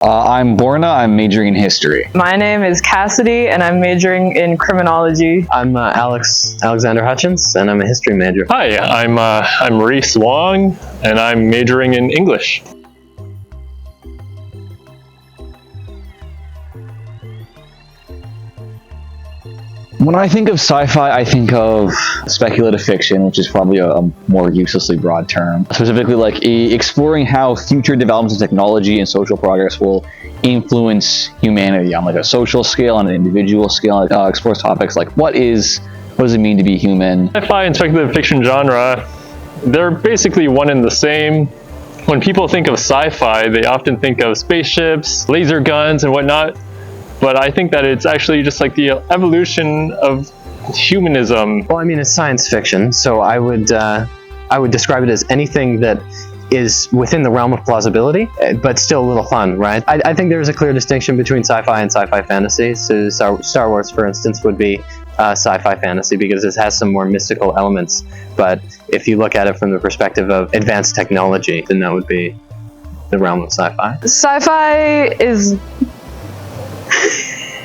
I'm Borna. I'm majoring in history. My name is Cassidy, and I'm majoring in criminology. I'm Alexander Hutchins, and I'm a history major. Hi, I'm Reese Wong, and I'm majoring in English. When I think of sci-fi, I think of speculative fiction, which is probably a more uselessly broad term. Specifically, like exploring how future developments in technology and social progress will influence humanity on like a social scale, on an individual scale. It explores topics like what does it mean to be human? Sci-fi and speculative fiction genre, they're basically one and the same. When people think of sci-fi, they often think of spaceships, laser guns, and whatnot. But I think that it's actually just like the evolution of humanism. Well, I mean, it's science fiction, so I would describe it as anything that is within the realm of plausibility, but still a little fun, right? I think there's a clear distinction between sci-fi and sci-fi fantasy. So Star Wars, for instance, would be sci-fi fantasy because it has some more mystical elements. But if you look at it from the perspective of advanced technology, then that would be the realm of sci-fi. Sci-fi is...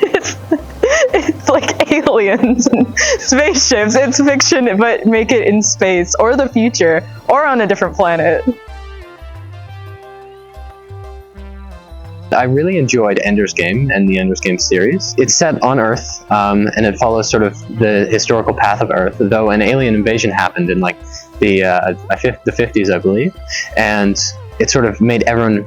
it's like aliens and spaceships. It's fiction, but make it in space or the future or on a different planet. I really enjoyed Ender's Game and the Ender's Game series. It's set on Earth, and it follows sort of the historical path of Earth, though an alien invasion happened in like the 50s, I believe, and it sort of made everyone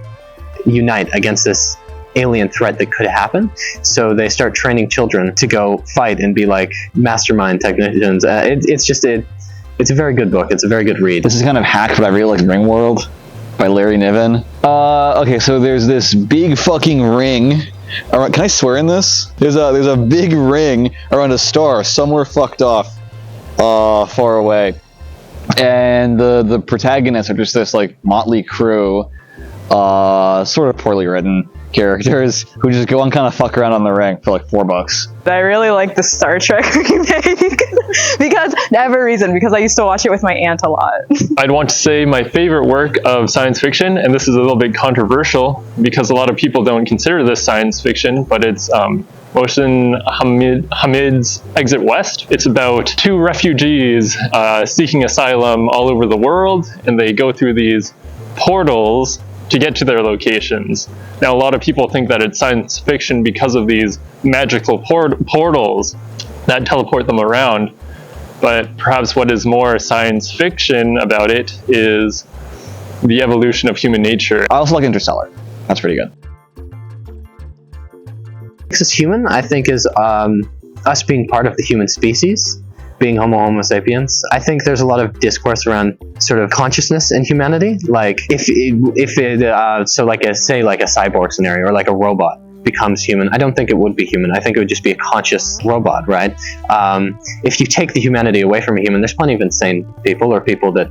unite against this alien threat that could happen. So they start training children to go fight and be like mastermind technicians. It's a very good book. It's a very good read. This is kind of hack, but I really like Ringworld by Larry Niven. Okay, so there's this big fucking ring. Can I swear in this? There's a big ring around a star somewhere fucked off, far away, and the protagonists are just this like motley crew, sort of poorly written characters who just go and kind of fuck around on the ring for like $4. I really like the Star Trek remake because I have a reason, because I used to watch it with my aunt a lot. I'd want to say my favorite work of science fiction, and this is a little bit controversial because a lot of people don't consider this science fiction, but it's Mohsin Hamid's Exit West. It's about two refugees seeking asylum all over the world, and they go through these portals to get to their locations. Now, a lot of people think that it's science fiction because of these magical portals that teleport them around, but perhaps what is more science fiction about it is the evolution of human nature. I also like Interstellar. That's pretty good. What makes us human, I think, is us being part of the human species, being Homo sapiens. I think there's a lot of discourse around sort of consciousness in humanity. Like so like a cyborg scenario or like a robot becomes human. I don't think it would be human. I think it would just be a conscious robot, right? If you take the humanity away from a human, there's plenty of insane people or people that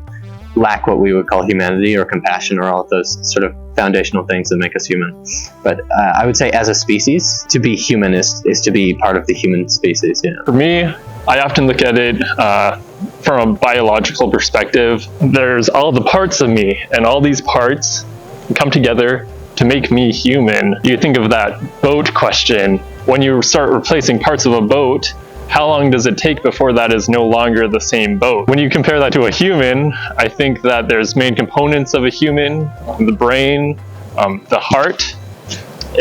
lack what we would call humanity or compassion or all of those sort of foundational things that make us human. But I would say as a species, to be human is to be part of the human species. Yeah. For me, I often look at it from a biological perspective. There's all the parts of me, and all these parts come together to make me human. You think of that boat question. When you start replacing parts of a boat, how long does it take before that is no longer the same boat? When you compare that to a human, I think that there's main components of a human, the brain, the heart,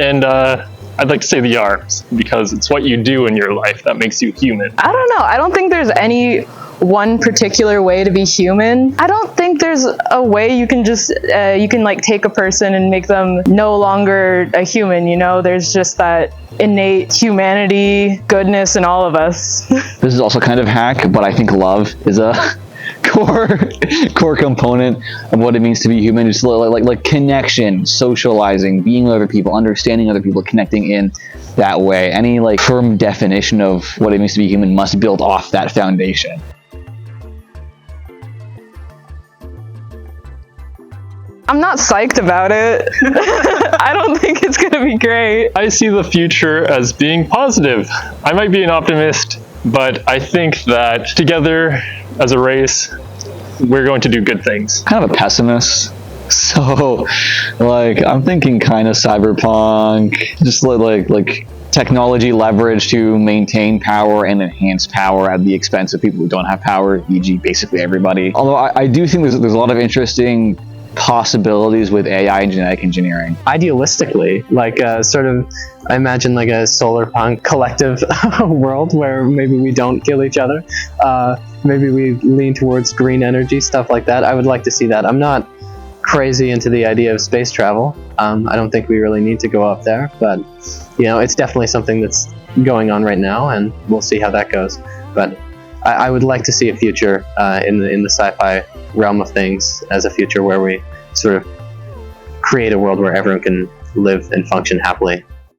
and I'd like to say the arms, because it's what you do in your life that makes you human. I don't know. I don't think there's any one particular way to be human. I don't think there's a way you can just, like take a person and make them no longer a human, you know? There's just that innate humanity, goodness in all of us. This is also kind of hack, but I think love is a core component of what it means to be human. Just like connection, socializing, being with other people, understanding other people, connecting in that way. Any like firm definition of what it means to be human must build off that foundation. I'm not psyched about it. I don't think it's gonna be great. I see the future as being positive. I might be an optimist, but I think that together as a race, we're going to do good things. Kind of a pessimist. So, like, I'm thinking kind of cyberpunk, just like technology leverage to maintain power and enhance power at the expense of people who don't have power, e.g., basically everybody. Although I do think there's a lot of interesting possibilities with AI and genetic engineering. Idealistically, like I imagine like a solar punk collective world where maybe we don't kill each other. Maybe we lean towards green energy, stuff like that. I would like to see that. I'm not crazy into the idea of space travel. I don't think we really need to go up there, but it's definitely something that's going on right now, and we'll see how that goes. But I would like to see a future in the sci-fi realm of things as a future where we sort of create a world where everyone can live and function happily.